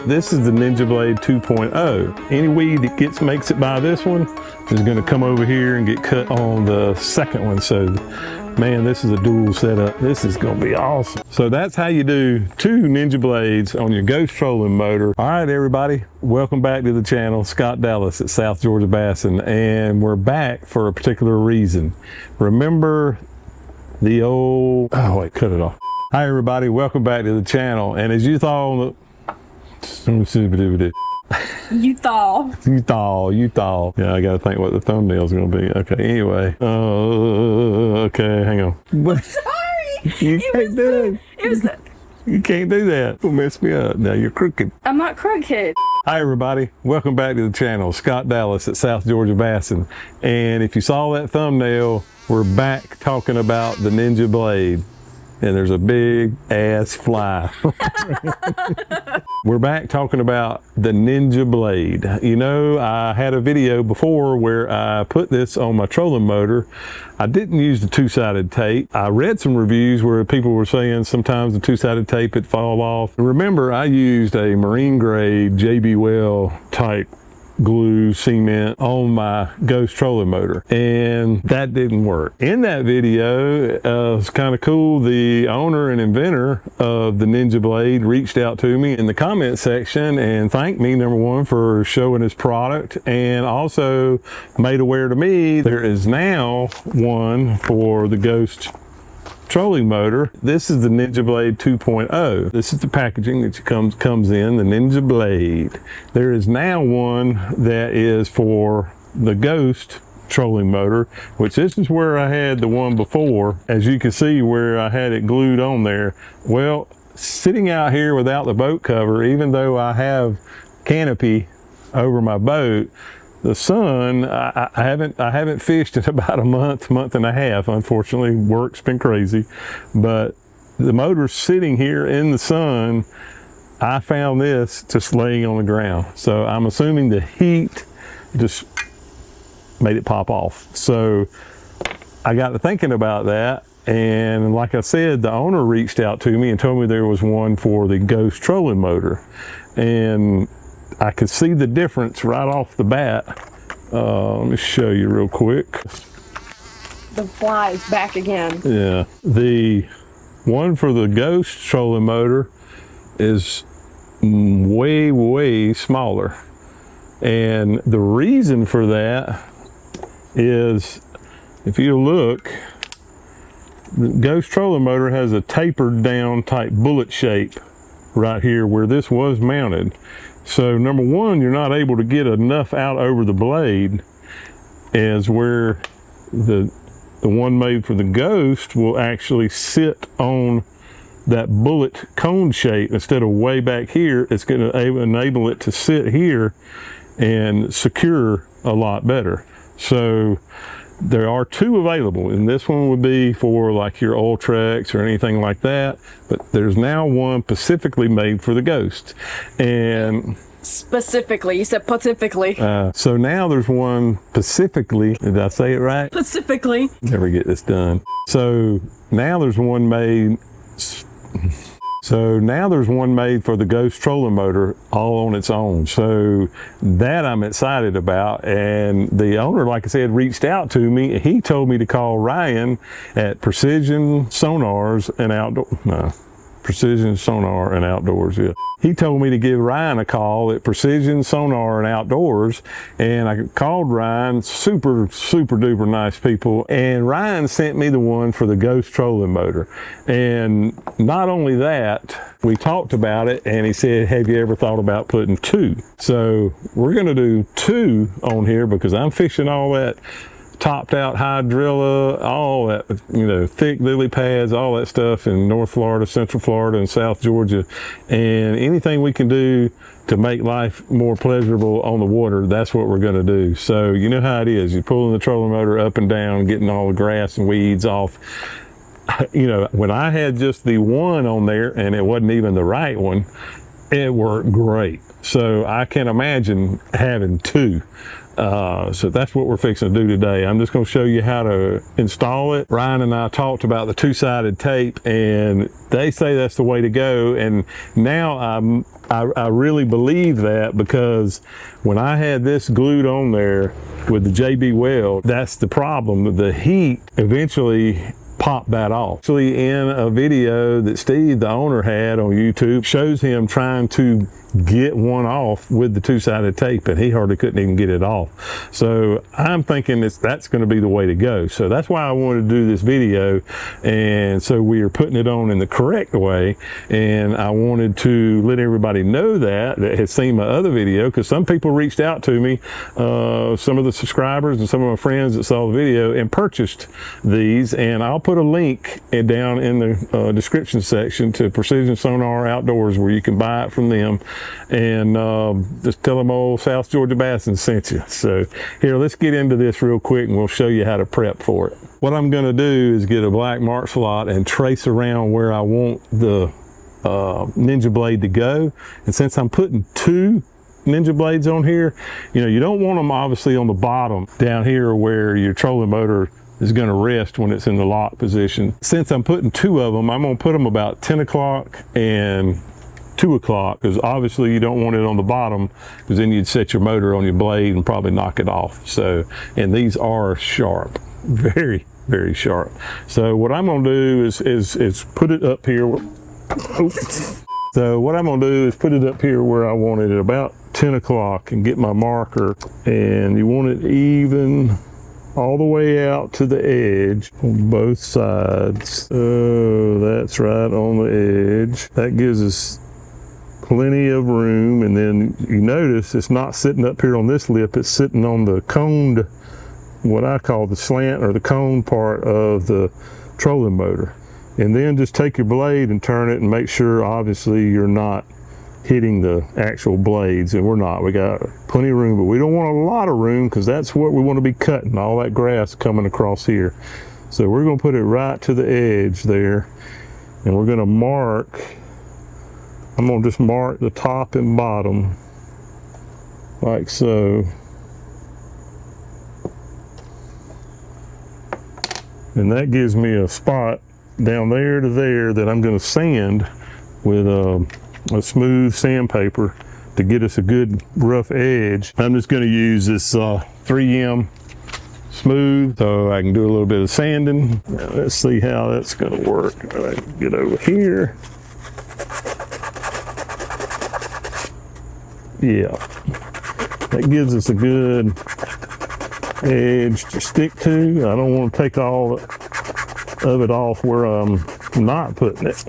This is the Ninja Blade 2.0. Any weed that makes it by this one is gonna come over here and get cut on the second one. So, man, this is a dual setup. This is gonna be awesome. So that's how you do 2 Ninja Blades on your ghost trolling motor. All right, everybody, welcome back to the channel. Scott Dallas at South Georgia Bassin, and we're back for a particular reason. Remember the old, oh wait, cut it off. Hi everybody, welcome back to the channel. And as you thought, you thought. Yeah, I gotta think what the thumbnail's gonna be. Okay, anyway. Okay, hang on. I'm sorry. You can't do it. You can't do that. You'll mess me up. Now you're crooked. I'm not crooked. Hi everybody, welcome back to the channel. Scott Dallas at South Georgia Bassin. And if you saw that thumbnail, we're back talking about the Ninja Blade. And there's a big ass fly. We're back talking about the Ninja Blade. You know, I had a video before where I put this on my trolling motor. I didn't use the 2-sided tape. I read some reviews where people were saying sometimes the 2-sided tape would fall off. Remember, I used a marine grade JB Well type glue cement on my ghost trolling motor, and that didn't work. In that video, it's kind of cool, the owner and inventor of the Ninja Blade reached out to me in the comment section and thanked me, number one, for showing his product, and also made aware to me there is now one for the ghost trolling motor. This is the Ninja Blade 2.0. This is the packaging that comes in, the Ninja Blade. There is now one that is for the ghost trolling motor, which this is where I had the one before. As you can see where I had it glued on there. Well, sitting out here without the boat cover, even though I have canopy over my boat, the sun, I haven't fished in about a month and a half. Unfortunately, work's been crazy, but the motor's sitting here in the sun. I found this just laying on the ground. So I'm assuming the heat just made it pop off. So I got to thinking about that. And like I said, the owner reached out to me and told me there was one for the ghost trolling motor. And I could see the difference right off the bat. Let me show you real quick. The fly is back again. Yeah, the one for the ghost trolling motor is way smaller. And the reason for that is, if you look, the ghost trolling motor has a tapered down type bullet shape right here where this was mounted. So number one, you're not able to get enough out over the blade as where the one made for the ghost will actually sit on that bullet cone shape instead of way back here. It's going to enable it to sit here and secure a lot better. So there are 2 available, and this one would be for like your oil tracks or anything like that, but there's now one specifically made for the ghost. And specifically, you said specifically. So now there's one specifically, did I say it right? Specifically. Never get this done. So now there's one made for the ghost trolling motor all on its own. So that I'm excited about. And the owner, like I said, reached out to me. He told me to call Ryan at Precision Sonars and Precision Sonar and Outdoors, yeah. He told me to give Ryan a call at Precision Sonar and Outdoors, and I called Ryan. Super duper nice people, and Ryan sent me the one for the ghost trolling motor. And not only that, we talked about it, and he said, have you ever thought about putting 2? So we're gonna do 2 on here because I'm fishing all that topped out hydrilla, all that, you know, thick lily pads, all that stuff in North Florida, Central Florida, and South Georgia. And anything we can do to make life more pleasurable on the water, that's what we're going to do. So you know how it is. You're pulling the trolling motor up and down, getting all the grass and weeds off. You know, when I had just the one on there and it wasn't even the right one, it worked great. So I can imagine having 2. So that's what we're fixing to do today. I'm just going to show you how to install it. Ryan and I talked about the 2-sided tape, and they say that's the way to go. And now I'm I really believe that, because when I had this glued on there with the JB Weld, that's the problem. The heat eventually popped that off. Actually, in a video that Steve, the owner, had on YouTube, shows him trying to get one off with the two-sided tape, and he hardly couldn't even get it off. So I'm thinking that's going to be the way to go. So that's why I wanted to do this video, and so we are putting it on in the correct way. And I wanted to let everybody know that had seen my other video, because some people reached out to me, some of the subscribers and some of my friends that saw the video and purchased these, and I'll put a link down in the description section to Precision Sonar Outdoors, where you can buy it from them. And just tell them old South Georgia Bassin sent you. So here, let's get into this real quick, and we'll show you how to prep for it. What I'm going to do is get a black mark slot and trace around where I want the Ninja blade to go. And since I'm putting two Ninja blades on here, you know, you don't want them obviously on the bottom down here where your trolling motor is going to rest when it's in the lock position. Since I'm putting two of them, I'm going to put them about 10 o'clock and 2 o'clock, because obviously you don't want it on the bottom, because then you'd set your motor on your blade and probably knock it off. So, and these are sharp, very, very sharp. So what I'm going to do is put it up here. So what I'm going to do is put it up here where I want it at about 10 o'clock and get my marker, and you want it even all the way out to the edge on both sides. Oh, that's right on the edge. That gives us plenty of room. And then you notice it's not sitting up here on this lip, it's sitting on the coned, what I call the slant or the cone part of the trolling motor. And then just take your blade and turn it and make sure obviously you're not hitting the actual blades, and we're not. We got plenty of room, but we don't want a lot of room, because that's what we want to be cutting, all that grass coming across here. So we're going to put it right to the edge there, and we're going to mark, I'm going to just mark the top and bottom like so. And that gives me a spot down there to there that I'm going to sand with a smooth sandpaper to get us a good rough edge. I'm just going to use this 3M smooth so I can do a little bit of sanding. Now, let's see how that's going to work. All right, get over here. Yeah, that gives us a good edge to stick to. I don't want to take all of it off where I'm not putting it.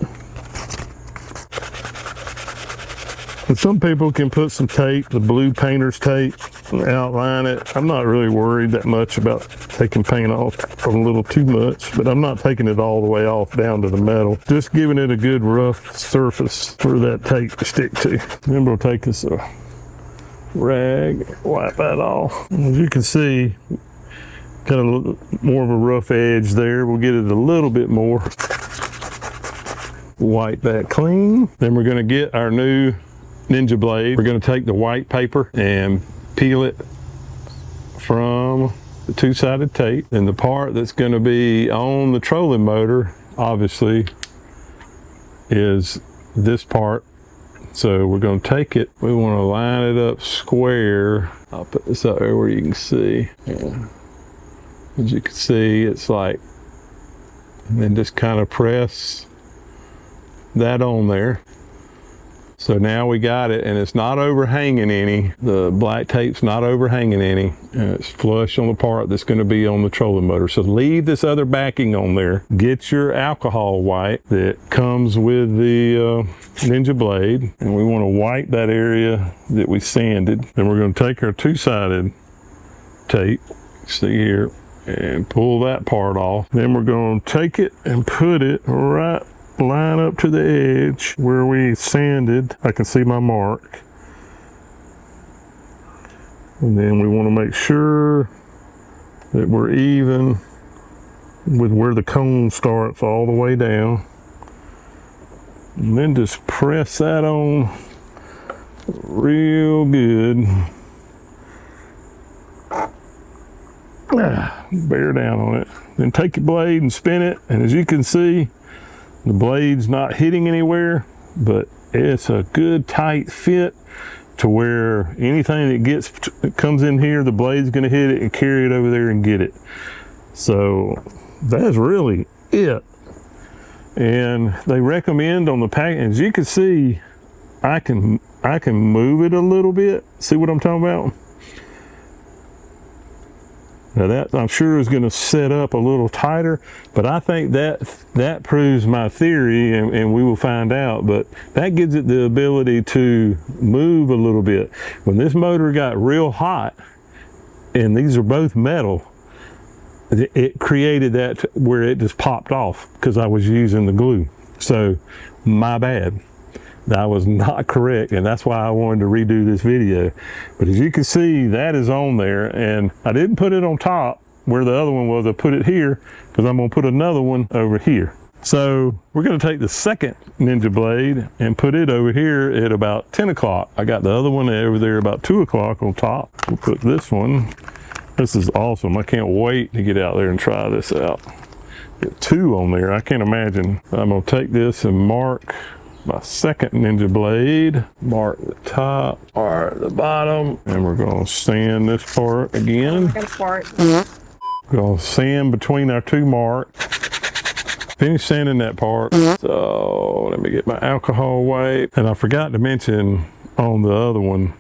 And some people can put some tape, the blue painter's tape, and outline it. I'm not really worried that much about taking paint off a little too much, but I'm not taking it all the way off down to the metal. Just giving it a good rough surface for that tape to stick to. Then we'll take us a rag, wipe that off. As you can see, got a more of a rough edge there. We'll get it a little bit more. Wipe that clean. Then we're going to get our new Ninja blade. We're going to take the white paper and peel it from the two-sided tape, and the part that's going to be on the trolling motor obviously is this part. So we're going to take it, we want to line it up square. I'll put this up there where you can see. Yeah. As you can see, it's like, and then just kind of press that on there. So now we got it, and it's not overhanging any. The black tape's not overhanging any, and it's flush on the part that's going to be on the trolling motor. So leave this other backing on there. Get your alcohol white that comes with the Ninja blade, and we want to white that area that we sanded. Then we're going to take our two-sided tape, see here, and pull that part off. Then we're going to take it and put it right line up to the edge where we sanded. I can see my mark. And then we want to make sure that we're even with where the cone starts all the way down. And then just press that on real good. Bear down on it. Then take your blade and spin it, and as you can see, the blade's not hitting anywhere, but it's a good tight fit to where anything that comes in here, the blade's gonna hit it and carry it over there and get it. So that's really it. And they recommend on the pack, as you can see, I can move it a little bit. See what I'm talking about? Now that I'm sure is going to set up a little tighter, but I think that proves my theory, and we will find out. But that gives it the ability to move a little bit. When this motor got real hot, and these are both metal, it created that where it just popped off because I was using the glue. So my bad. I was not correct, and that's why I wanted to redo this video. But as you can see, that is on there, and I didn't put it on top where the other one was. I put it here because I'm going to put another one over here. So we're going to take the second Ninja blade and put it over here at about 10 o'clock. I got the other one over there about 2 o'clock on top. We'll put this one. This is awesome. I can't wait to get out there and try this out. Get 2 on there. I can't imagine. I'm going to take this and mark my second Ninja blade, mark the top, mark the bottom, and we're going to sand this part again. We're going to sand between our 2 marks. Finish sanding that part. So let me get my alcohol wipe. And I forgot to mention on the other one,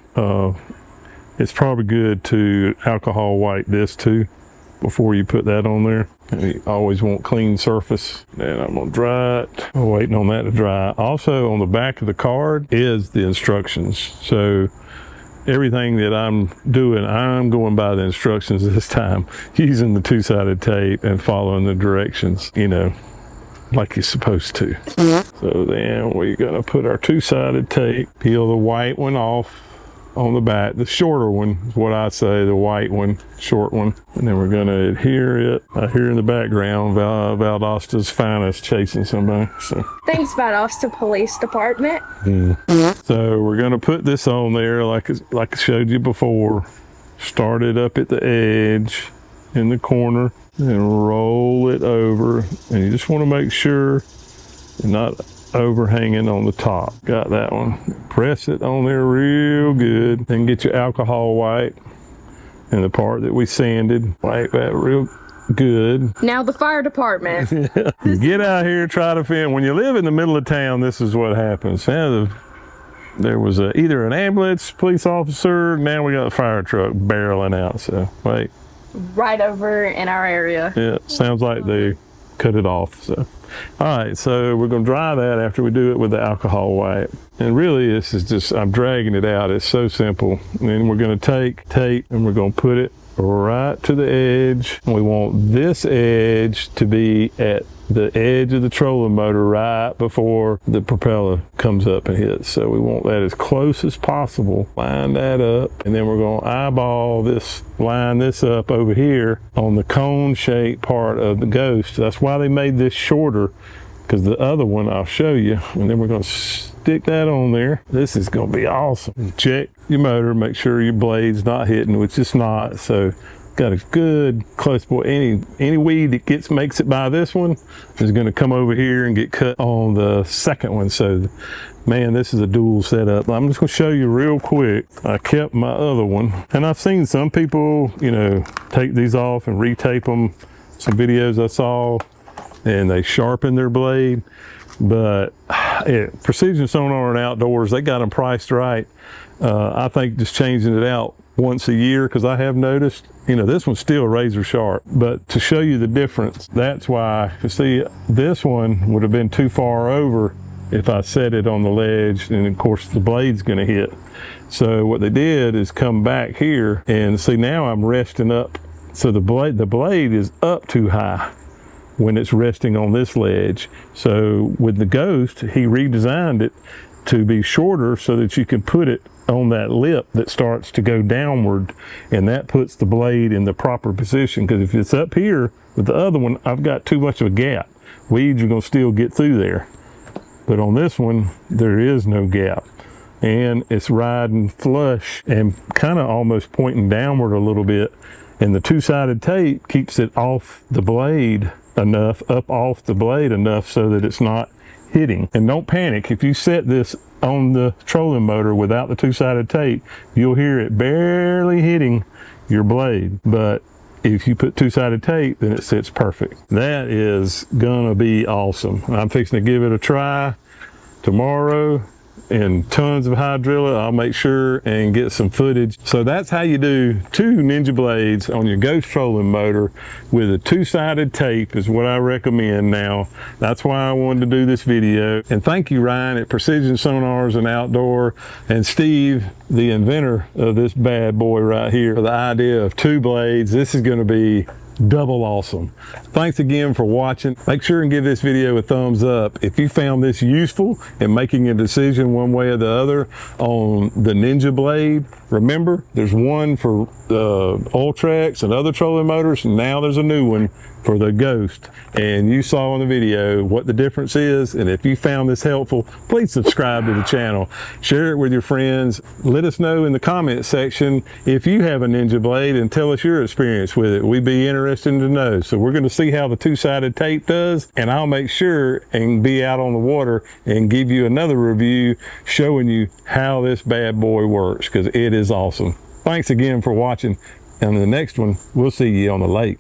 it's probably good to alcohol wipe this too before you put that on there. You always want clean surface. And I'm gonna dry it. I'm waiting on that to dry. Also on the back of the card is the instructions. So everything that I'm doing, I'm going by the instructions this time, using the 2-sided tape and following the directions, you know, like you're supposed to. So then we're gonna put our 2-sided tape, peel the white one off on the back, the shorter one is what I say, the white one, short one. And then we're gonna adhere it. I hear in the background Valdosta's finest chasing somebody. So Thanks, Valdosta Police Department. So we're gonna put this on there like I showed you before. Start it up at the edge in the corner and roll it over. And you just wanna make sure you're not overhanging on the top. Got that one. Press it on there real good. Then get your alcohol wipe and the part that we sanded. Wipe that real good. Now the fire department. You get out here, try to film. When you live in the middle of town, this is what happens. Now there was either an ambulance, police officer. Now we got a fire truck barreling out. So wait. Right over in our area. Yeah, sounds like they cut it off. So. All right, so we're going to dry that after we do it with the alcohol wipe. And really, this is just, I'm dragging it out. It's so simple. And then we're going to take tape and we're going to put it right to the edge. And we want this edge to be at the edge of the trolling motor right before the propeller comes up and hits. So we want that as close as possible. Line that up, and then we're going to eyeball this, line this up over here on the cone shaped part of the Ghost. That's why they made this shorter, because the other one I'll show you. And then we're going to stick that on there. This is going to be awesome. Check your motor, make sure your blade's not hitting, which it's not. So got a good close point. Any weed that makes it by this one is going to come over here and get cut on the second one. So man, this is a dual setup. I'm just going to show you real quick. I kept my other one, and I've seen some people, you know, take these off and retape them. Some videos I saw, and they sharpen their blade. But Precision Sonar and Outdoors, they got them priced right. I think just changing it out once a year, because I have noticed, you know, this one's still razor sharp. But to show you the difference, that's why, you see, this one would have been too far over if I set it on the ledge, and of course the blade's going to hit. So what they did is come back here, and see, now I'm resting up. So the blade is up too high when it's resting on this ledge. So with the Ghost, he redesigned it to be shorter so that you can put it on that lip that starts to go downward, and that puts the blade in the proper position. Because if it's up here with the other one, I've got too much of a gap. Weeds are going to still get through there. But on this one, there is no gap, and it's riding flush and kind of almost pointing downward a little bit. And the 2-sided tape keeps it off the blade enough, up off the blade enough, so that it's not hitting. And don't panic. If you set this on the trolling motor without the two-sided tape, you'll hear it barely hitting your blade. But if you put two-sided tape, then it sits perfect. That is gonna be awesome. I'm fixing to give it a try tomorrow in tons of hydrilla. I'll make sure and get some footage. So that's how you do 2 Ninja blades on your Ghost trolling motor with a two-sided tape is what I recommend now. That's why I wanted to do this video. And thank you, Ryan at Precision Sonars and Outdoor, and Steve, the inventor of this bad boy right here, for the idea of 2 blades. This is gonna be double awesome. Thanks again for watching. Make sure and give this video a thumbs up if you found this useful in making a decision one way or the other on the Ninja blade. Remember, there's one for Ultrex and other trolling motors, and now there's a new one for the Ghost. And you saw in the video what the difference is, and if you found this helpful, please subscribe to the channel. Share it with your friends. Let us know in the comment section if you have a Ninja blade and tell us your experience with it. We'd be interested to know. So we're going to see how the two-sided tape does, and I'll make sure and be out on the water and give you another review showing you how this bad boy works, because it is awesome. Thanks again for watching, and the next one, we'll see you on the lake.